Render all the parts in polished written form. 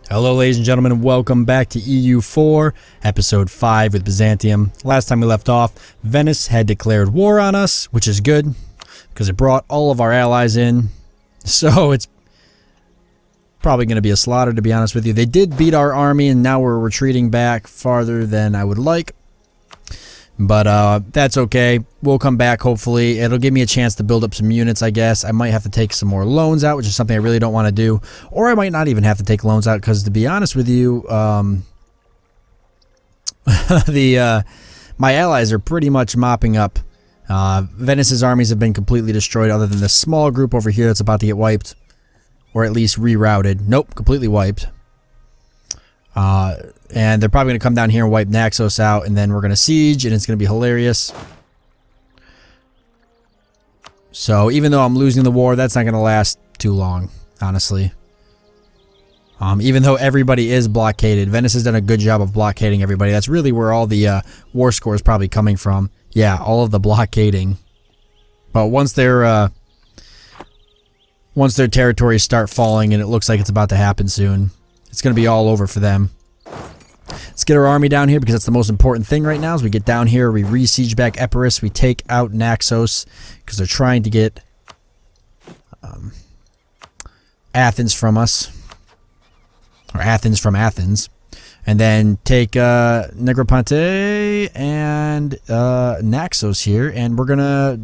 Hello ladies and gentlemen, and welcome back to EU4, episode 5 with Byzantium. Last time we left off, Venice had declared war on us, which is good, because it brought all of our allies in. So it's probably going to be a slaughter, to be honest with you. They did beat our army, and now we're retreating back farther than I would like. But that's okay. We'll come back, hopefully. It'll give me a chance to build up some units, I guess. I might have to take some more loans out, which is something I really don't want to do. Or I might not even have to take loans out, because to be honest with you, my allies are pretty much mopping up. Venice's armies have been completely destroyed, other than this small group over here that's about to get wiped. Or at least rerouted. Nope, completely wiped. And they're probably going to come down here and wipe Naxos out, and then we're going to siege, and it's going to be hilarious. So even though I'm losing the war, that's not going to last too long, honestly. Even though everybody is blockaded, Venice has done a good job of blockading everybody. That's really where all the war score is probably coming from. Yeah, all of the blockading. But once their territories start falling, and it looks like it's about to happen soon, it's going to be all over for them. Let's get our army down here, because that's the most important thing right now. As we get down here, we re-siege back Epirus, we take out Naxos, because they're trying to get Athens from us. Or Athens from Athens. And then take Negroponte and Naxos here, and we're going to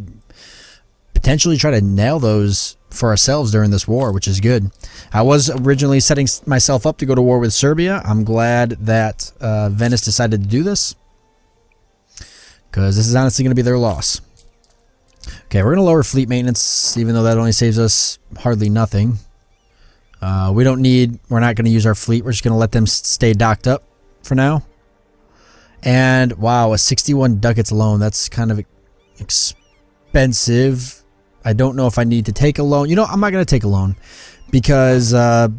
potentially try to nail those for ourselves during this war, which is good. I was originally setting myself up to go to war with Serbia. I'm glad that Venice decided to do this, because this is honestly going to be their loss. Okay, we're going to lower fleet maintenance, even though that only saves us hardly nothing. We're not going to use our fleet. We're just going to let them stay docked up for now. And wow, a 61 ducats loan. That's kind of expensive. I don't know if I need to take a loan. You know, I'm not going to take a loan, because our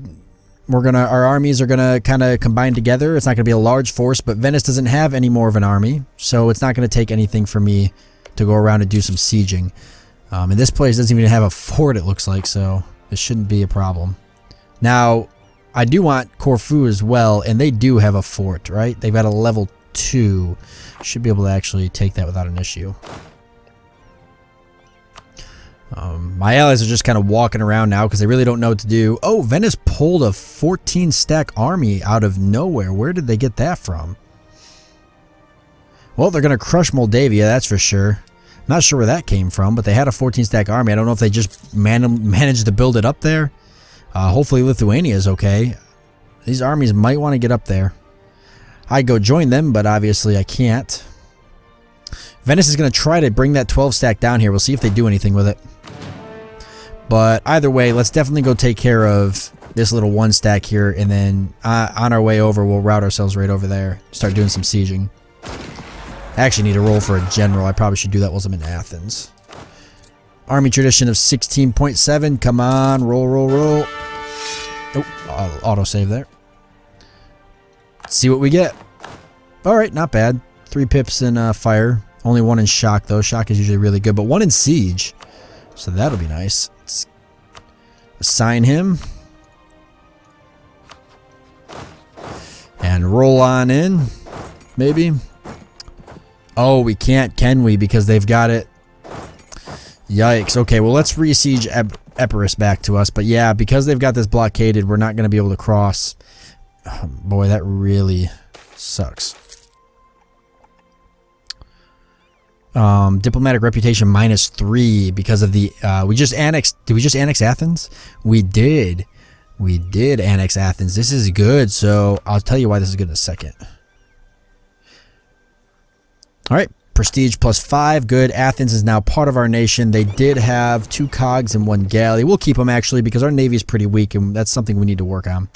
armies are going to kind of combine together. It's not going to be a large force, but Venice doesn't have any more of an army, so it's not going to take anything for me to go around and do some sieging. And this place doesn't even have a fort, it looks like, so this shouldn't be a problem. Now, I do want Corfu as well, and they do have a fort, right? They've got a level 2. Should be able to actually take that without an issue. My allies are just kind of walking around now, because they really don't know what to do. Oh, Venice pulled a 14-stack army out of nowhere. Where did they get that from? Well, they're going to crush Moldavia, that's for sure. I'm not sure where that came from, but they had a 14-stack army. I don't know if they just managed to build it up there. Hopefully Lithuania is okay. These armies might want to get up there. I'd go join them, but obviously I can't. Venice is going to try to bring that 12-stack down here. We'll see if they do anything with it. But either way, let's definitely go take care of this little 1-stack here, and then on our way over, we'll route ourselves right over there. Start doing some sieging. I actually need to roll for a general. I probably should do that while I'm in Athens. Army tradition of 16.7. Come on, roll, roll, roll. Oh, autosave there. Let's see what we get. Alright, not bad. 3 pips in fire. Only 1 in shock, though. Shock is usually really good, but 1 in siege. So that'll be nice. Let's assign him. And roll on in. Maybe. Oh, we can't, can we? Because they've got it. Yikes. Okay, well, let's re-siege Epirus back to us. But yeah, because they've got this blockaded, we're not going to be able to cross. Oh, boy, that really sucks. Diplomatic reputation -3 because of the we just annexed. Did we just annex Athens? We did annex Athens. This is good, so I'll tell you why this is good in a second. Alright, prestige +5, good. Athens is now part of our nation. They did have 2 cogs and 1 galley. We'll keep them actually, because our navy is pretty weak, and that's something we need to work on.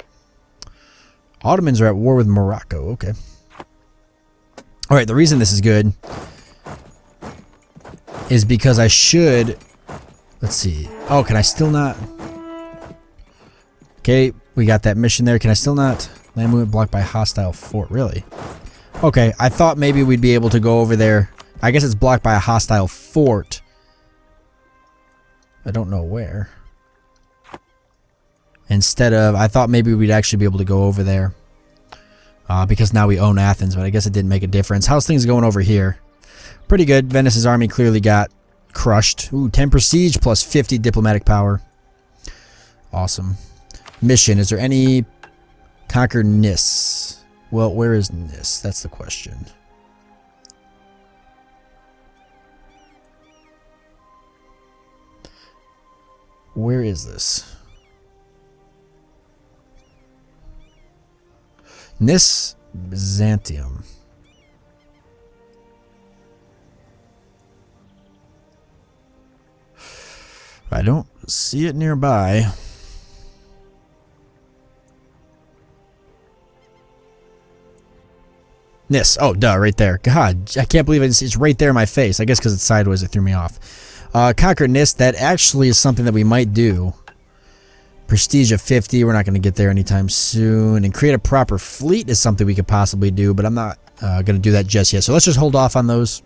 Ottomans are at war with Morocco. Okay. Alright, the reason this is good is because I should... Let's see. Oh, can I still not... Okay, we got that mission there. Can I still not... Land movement blocked by hostile fort. Really? Okay, I thought maybe we'd be able to go over there. I guess it's blocked by a hostile fort. I don't know where. Instead of, I thought maybe we'd actually be able to go over there. Because now we own Athens, but I guess it didn't make a difference. How's things going over here? Pretty good. Venice's army clearly got crushed. Ooh, 10 prestige plus 50 diplomatic power. Awesome. Mission. Is there any conquer Nis? Well, where is Nis? That's the question. Where is this? Nis, Byzantium. I don't see it nearby. Nis. Oh, duh, right there. God, I can't believe it's right there in my face. I guess because it's sideways, it threw me off. Conquer Nis, that actually is something that we might do. Prestige of 50, we're not going to get there anytime soon. And create a proper fleet is something we could possibly do, but I'm not going to do that just yet. So let's just hold off on those.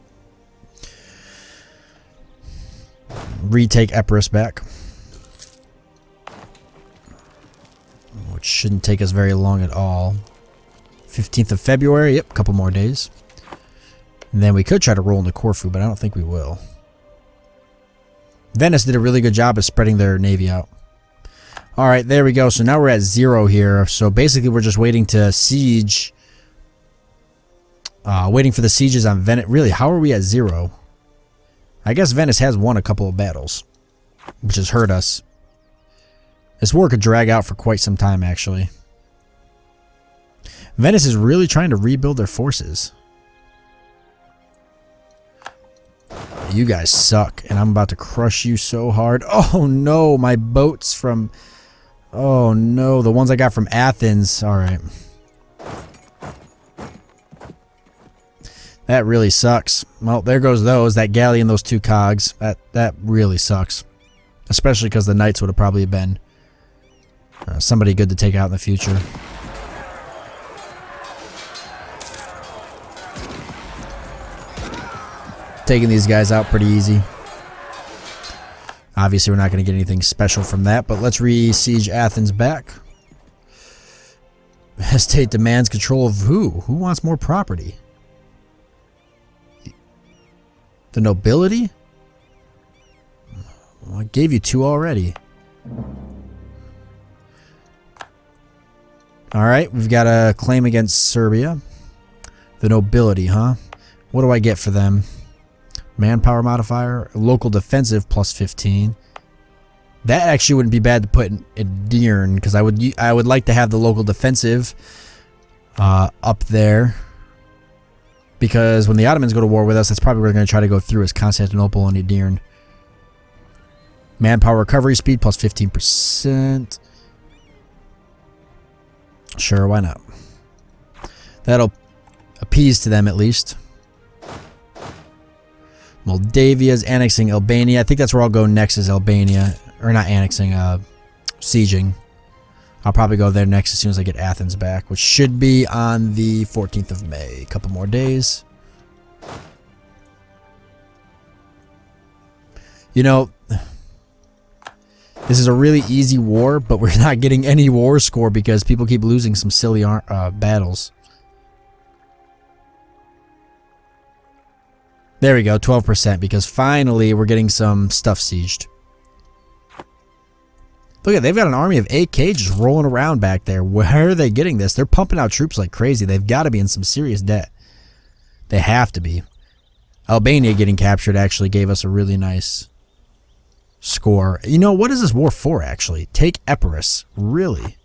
Retake Epirus back. Which shouldn't take us very long at all. 15th of February, yep, a couple more days. And then we could try to roll into Corfu, but I don't think we will. Venice did a really good job of spreading their navy out. Alright, there we go. So now we're at 0 here. So basically we're just waiting to siege. Waiting for the sieges on Venice. Really, how are we at 0? I guess Venice has won a couple of battles, which has hurt us. This war could drag out for quite some time, actually. Venice is really trying to rebuild their forces. You guys suck, and I'm about to crush you so hard. Oh no, my boats from... Oh no, the ones I got from Athens. Alright. That really sucks. Well, there goes those. That galley and those 2 cogs. That really sucks. Especially because the knights would have probably been somebody good to take out in the future. Taking these guys out pretty easy. Obviously, we're not going to get anything special from that, but let's re-siege Athens back. Estate demands control of who? Who wants more property? The nobility? Well, I gave you 2 already. Alright, we've got a claim against Serbia. The nobility, huh? What do I get for them? Manpower modifier, local defensive plus 15. That actually wouldn't be bad to put in Edirne, because I would like to have the local defensive up there. Because when the Ottomans go to war with us, that's probably where they're going to try to go through, is Constantinople and Edirne. Manpower recovery speed plus 15%. Sure, why not? That'll appease to them at least. Moldavia's annexing Albania. I think that's where I'll go next, is Albania. Or not annexing, sieging. I'll probably go there next as soon as I get Athens back, which should be on the 14th of May. A couple more days. You know, this is a really easy war, but we're not getting any war score because people keep losing some silly battles. There we go, 12%, because finally we're getting some stuff sieged. Look at, they've got an army of AK just rolling around back there. Where are they getting this? They're pumping out troops like crazy. They've got to be in some serious debt. They have to be. Albania getting captured actually gave us a really nice score. You know, what is this war for, actually? Take Epirus. Really?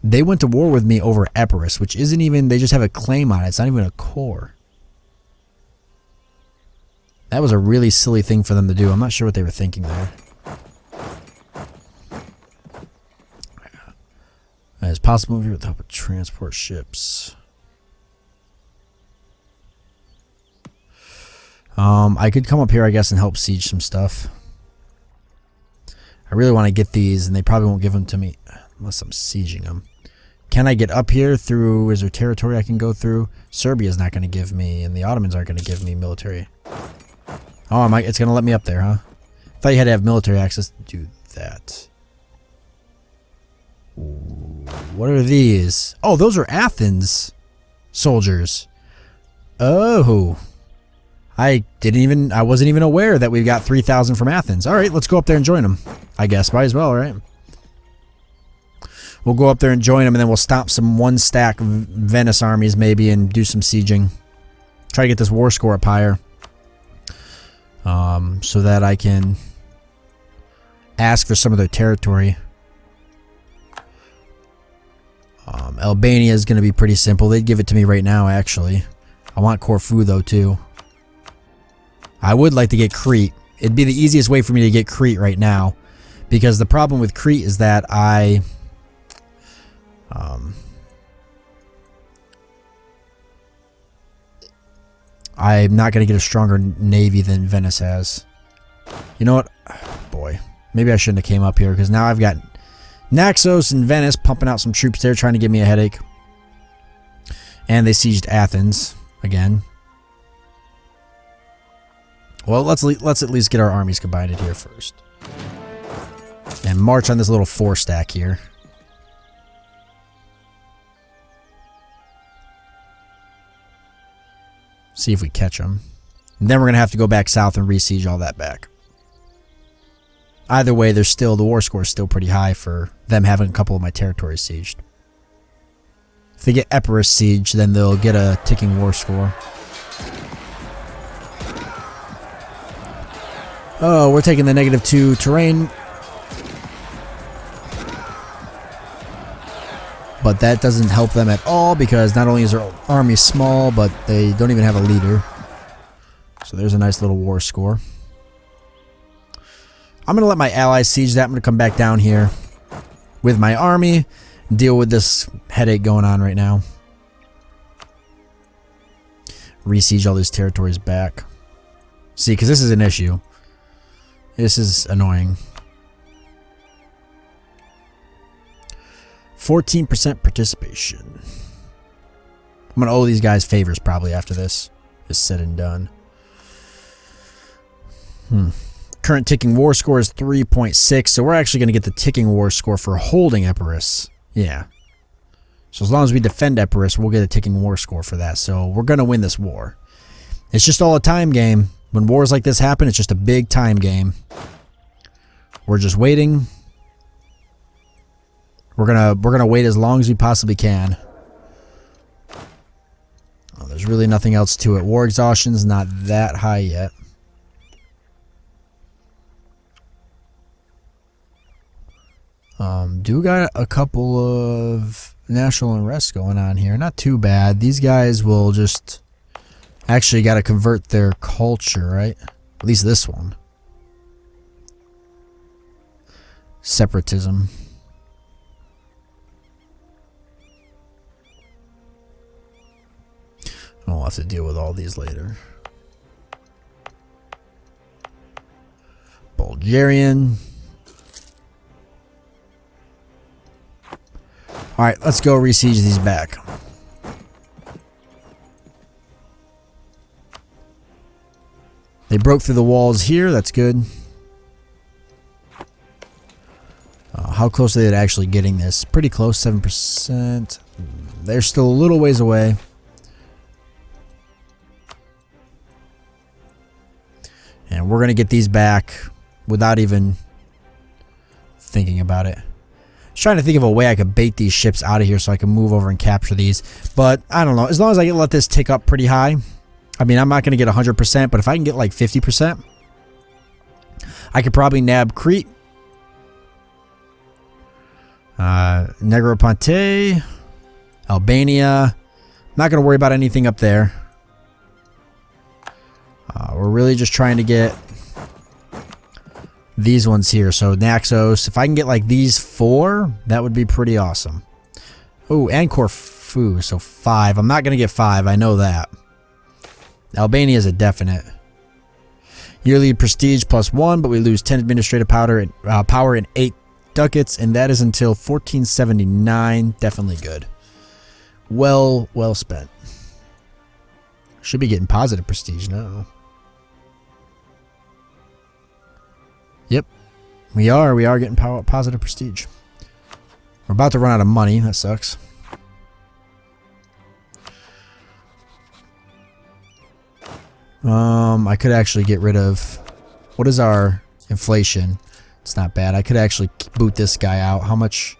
They went to war with me over Epirus, which isn't even... They just have a claim on it. It's not even a core. That was a really silly thing for them to do. I'm not sure what they were thinking there. It's possible here with the help of transport ships. I could come up here, I guess, and help siege some stuff. I really want to get these, and they probably won't give them to me unless I'm sieging them. Can I get up here through... Is there territory I can go through? Serbia's not going to give me, and the Ottomans aren't going to give me military. Oh, it's going to let me up there, huh? I thought you had to have military access to do that. What are these? Oh, those are Athens soldiers. Oh. I wasn't even aware that we've got 3,000 from Athens. Alright, let's go up there and join them. I guess, might as well, right? We'll go up there and join them, and then we'll stop some one-stack Venice armies maybe and do some sieging. Try to get this war score up higher. So that I can ask for some of their territory. Albania is going to be pretty simple. They'd give it to me right now, actually. I want Corfu, though, too. I would like to get Crete. It'd be the easiest way for me to get Crete right now. Because the problem with Crete is that I'm not going to get a stronger navy than Venice has. You know what? Boy, maybe I shouldn't have came up here, because now I've got Naxos and Venice pumping out some troops there, trying to give me a headache. And they sieged Athens again. Well, let's at least get our armies combined here first. And march on this little 4-stack here. See if we catch them. And then we're going to have to go back south and re-siege all that back. Either way, the war score is still pretty high for them having a couple of my territories sieged. If they get Epirus siege, then they'll get a ticking war score. Oh, we're taking the -2 terrain. But that doesn't help them at all, because not only is their army small, but they don't even have a leader. So there's a nice little war score. I'm going to let my allies siege that. I'm going to come back down here with my army and deal with this headache going on right now. Re-siege all these territories back. See, because this is an issue. This is annoying. 14% participation. I'm going to owe these guys favors probably after this is said and done. Current ticking war score is 3.6, so we're actually going to get the ticking war score for holding Epirus. Yeah. So as long as we defend Epirus, we'll get a ticking war score for that. So we're going to win this war. It's just all a time game. When wars like this happen, it's just a big time game. We're just waiting. We're gonna wait as long as we possibly can. Oh, there's really nothing else to it. War exhaustion's not that high yet. Do got a couple of national unrest going on here. Not too bad. These guys will just actually got to convert their culture, right? At least this one. Separatism. I'll have to deal with all these later. Bulgarian. Alright, let's go re-siege these back. They broke through the walls here. That's good. How close are they to actually getting this? Pretty close, 7%. They're still a little ways away. And we're going to get these back without even thinking about it. I was trying to think of a way I could bait these ships out of here so I can move over and capture these. But I don't know. As long as I can let this tick up pretty high. I mean, I'm not going to get 100%, but if I can get like 50%, I could probably nab Crete. Negroponte. Albania. Not going to worry about anything up there. We're really just trying to get these ones here. So Naxos. If I can get like these 4, that would be pretty awesome. Oh, and Corfu. So 5. I'm not going to get 5. I know that. Albania is a definite. Yearly prestige +1, but we lose 10 administrative power and 8 ducats, and that is until 1479. Definitely good. Well spent. Should be getting positive prestige now. Yep. We are getting positive prestige. We're about to run out of money. That sucks. I could actually get rid of... What is our inflation? It's not bad. I could actually boot this guy out. How much?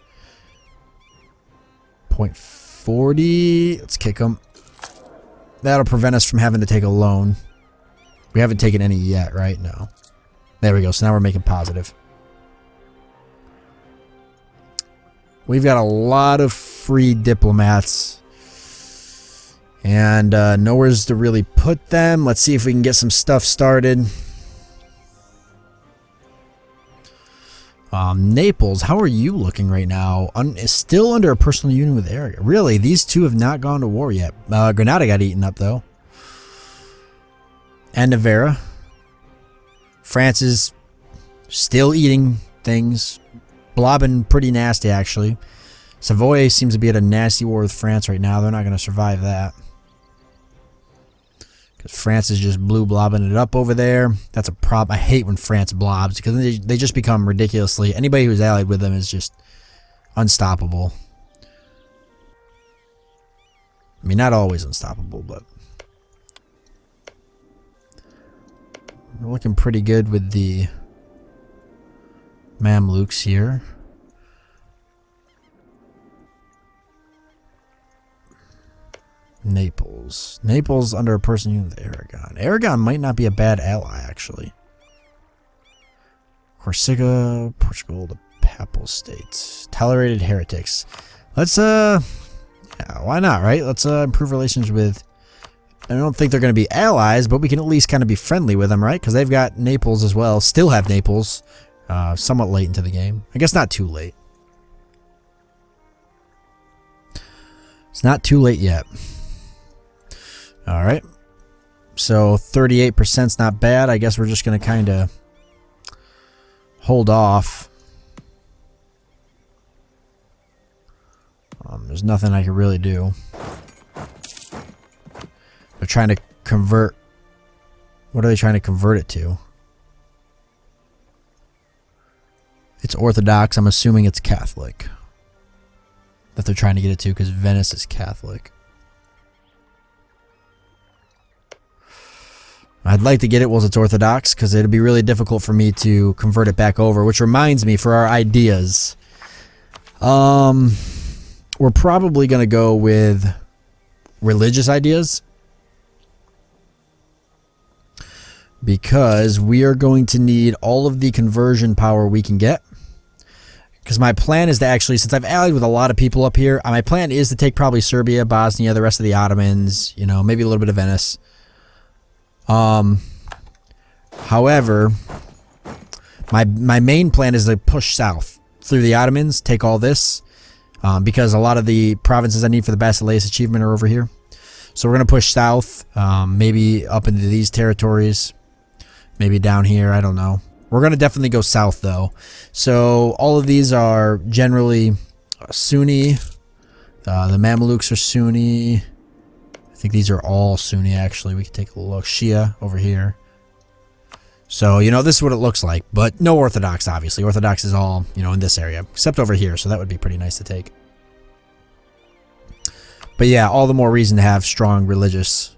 0.40. Let's kick him. That'll prevent us from having to take a loan. We haven't taken any yet, right? No. There we go. So now we're making positive. We've got a lot of free diplomats. And nowhere's to really put them. Let's see if we can get some stuff started. Naples, how are you looking right now? Still under a personal union with Aragon. Really? These two have not gone to war yet. Granada got eaten up, though. And Navarra. France is still eating things. Blobbing pretty nasty, actually. Savoy seems to be at a nasty war with France right now. They're not going to survive that. Because France is just blue blobbing it up over there. That's a problem. I hate when France blobs because they just become ridiculously... Anybody who's allied with them is just unstoppable. I mean, not always unstoppable, but... We're looking pretty good with the Mamluks here. Naples. Naples under a person union with Aragon. Aragon might not be a bad ally, actually. Corsica, Portugal, the Papal States. Tolerated heretics. Let's, yeah, why not, right? Let's improve relations with... I don't think they're going to be allies, but we can at least kind of be friendly with them, right? Because they've got Naples as well. Still have Naples. Somewhat late into the game. I guess not too late. It's not too late yet. Alright. So 38%'s not bad. I guess we're just going to kind of hold off. There's nothing I can really do. They're trying to convert... What are they trying to convert it to? It's Orthodox. I'm assuming it's Catholic. That they're trying to get it to because Venice is Catholic. I'd like to get it while it's Orthodox because it'd be really difficult for me to convert it back over. Which reminds me, for our ideas, we're probably going to go with religious ideas. Because we are going to need all of the conversion power we can get. Because my plan is to actually, since I've allied with a lot of people up here, my plan is to take probably Serbia, Bosnia, the rest of the Ottomans, you know, maybe a little bit of Venice. However, my main plan is to push south through the Ottomans, take all this, because a lot of the provinces I need for the Basileus achievement are over here. So we're going to push south, maybe up into these territories. Maybe down here, I don't know. We're going to definitely go south, though. So all of these are generally Sunni. The Mamelukes are Sunni. I think these are all Sunni, actually. We can take a look. Shia over here. So, you know, this is what it looks like. But no Orthodox, obviously. Orthodox is all, you know, in this area. Except over here, so that would be pretty nice to take. But yeah, all the more reason to have strong religious.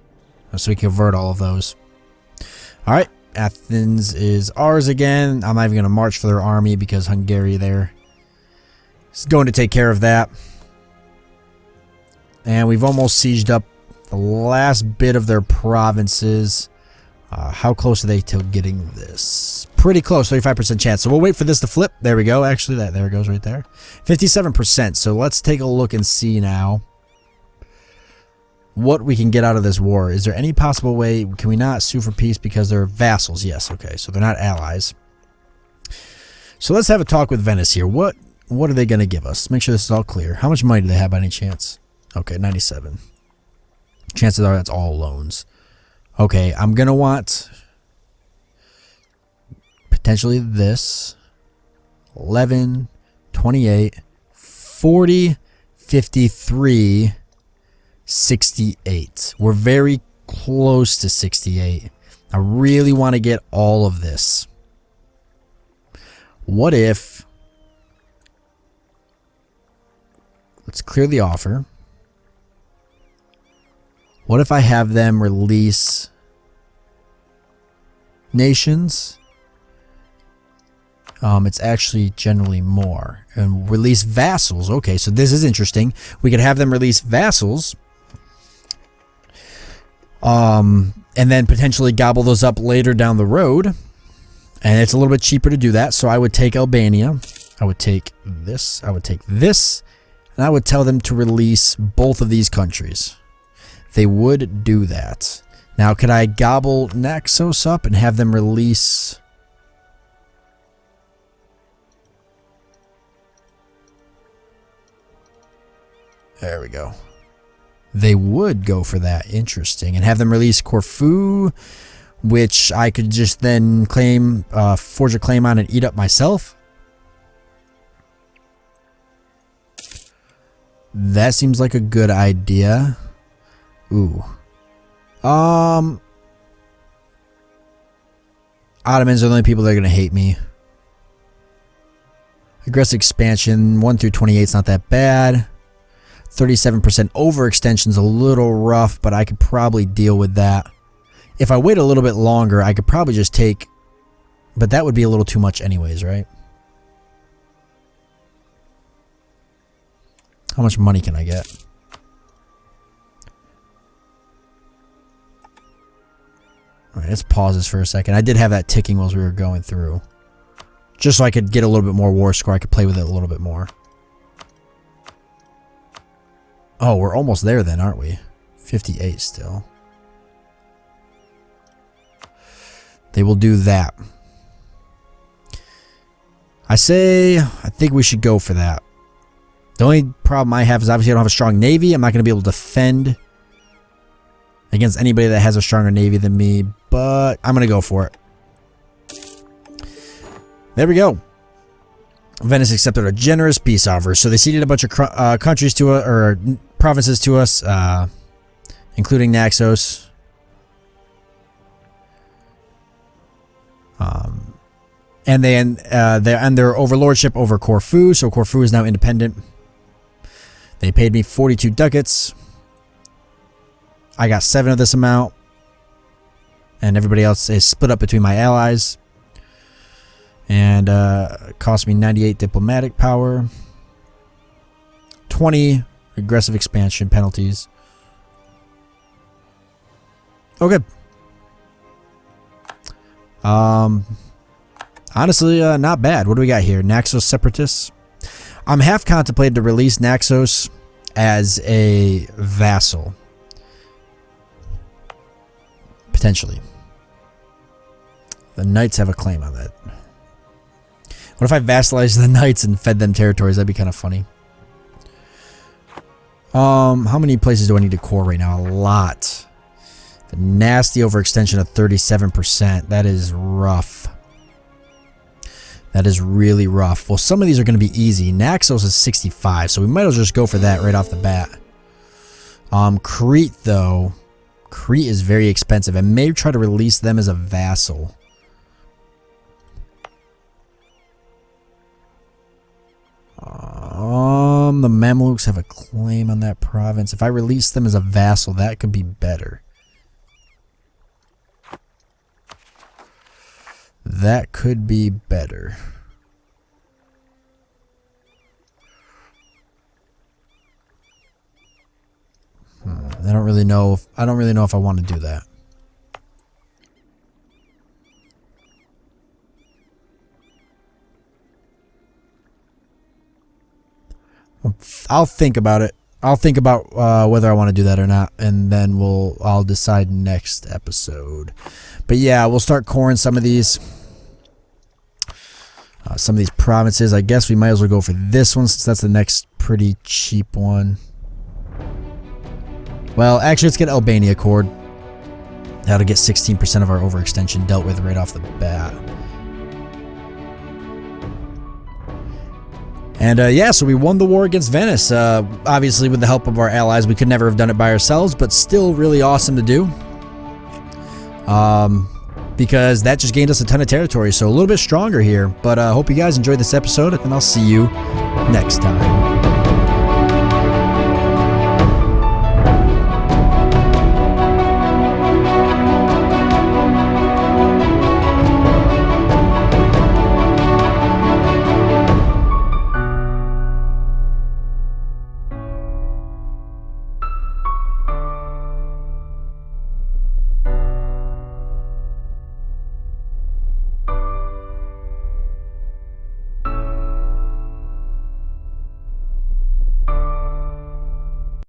So we can convert all of those. Alright. Athens is ours again. I'm not even going to march for their army because Hungary there is going to take care of that. And we've almost sieged up the last bit of their provinces. How close are they to getting this? Pretty close, 35% chance. So we'll wait for this to flip. There we go. Actually, there it goes right there. 57%. So let's take a look and see now what we can get out of this war. Is there any possible way? Can we not sue for peace because they're vassals? Yes, okay, so they're not allies. So let's have a talk with Venice here. What are they going to give us? Make sure this is all clear. How much money do they have by any chance? Okay, 97. Chances are that's all loans. Okay, I'm going to want potentially this. 11, 28, 40, 53, 68. We're very close to 68. I really want to get all of this. What if... Let's clear the offer. What if I have them release nations? It's actually generally more. And release vassals. Okay, so this is interesting. We could have them release vassals. And then potentially gobble those up later down the road. And it's a little bit cheaper to do that. So I would take Albania. I would take this. I would take this. And I would tell them to release both of these countries. They would do that. Now, could I gobble Naxos up and have them release... There we go. They would go for that. Interesting. And have them release Corfu, which I could just then claim, forge a claim on and eat up myself. That seems like a good idea. Ooh. Ottomans are the only people that are going to hate me. Aggressive expansion, 1 through 28 is not that bad. 37% overextension is a little rough, but I could probably deal with that. If I wait a little bit longer, I could probably just take... But that would be a little too much anyways, right? How much money can I get? Alright, let's pause this for a second. I did have that ticking while we were going through. Just so I could get a little bit more war score. I could play with it a little bit more. Oh, we're almost there then, aren't we? 58 still. They will do that. I think we should go for that. The only problem I have is obviously I don't have a strong navy. I'm not going to be able to defend against anybody that has a stronger navy than me, but I'm going to go for it. There we go. Venice accepted a generous peace offer, so they ceded a bunch of countries to us, or provinces to us, including Naxos. And they're under overlordship over Corfu, so Corfu is now independent. They paid me 42 ducats. I got 7 of this amount, and everybody else is split up between my allies. And it cost me 98 diplomatic power, 20 aggressive expansion penalties. Okay. Honestly, not bad. What do we got here? Naxos Separatists. I'm half contemplated to release Naxos as a vassal. Potentially. The Knights have a claim on that. What if I vassalized the Knights and fed them territories? That'd be kind of funny. How many places do I need to core right now? A lot. The nasty overextension of 37%. That is rough. That is really rough. Well, some of these are going to be easy. Naxos is 65, so we might as well just go for that right off the bat. Crete, though. Crete is very expensive. I may try to release them as a vassal. The Mamluks have a claim on that province. If I release them as a vassal, that could be better. That could be better. I don't really know if I want to do that. I'll think about it. I'll think about whether I want to do that or not, and then I'll decide next episode. But yeah, we'll start coring some of these provinces. I guess we might as well go for this one since that's the next pretty cheap one. Well, actually, let's get Albania cored. That'll get 16% of our overextension dealt with right off the bat. And yeah, so we won the war against Venice. Obviously, with the help of our allies, we could never have done it by ourselves, but still really awesome to do. because that just gained us a ton of territory. So a little bit stronger here. But I hope you guys enjoyed this episode, and I'll see you next time.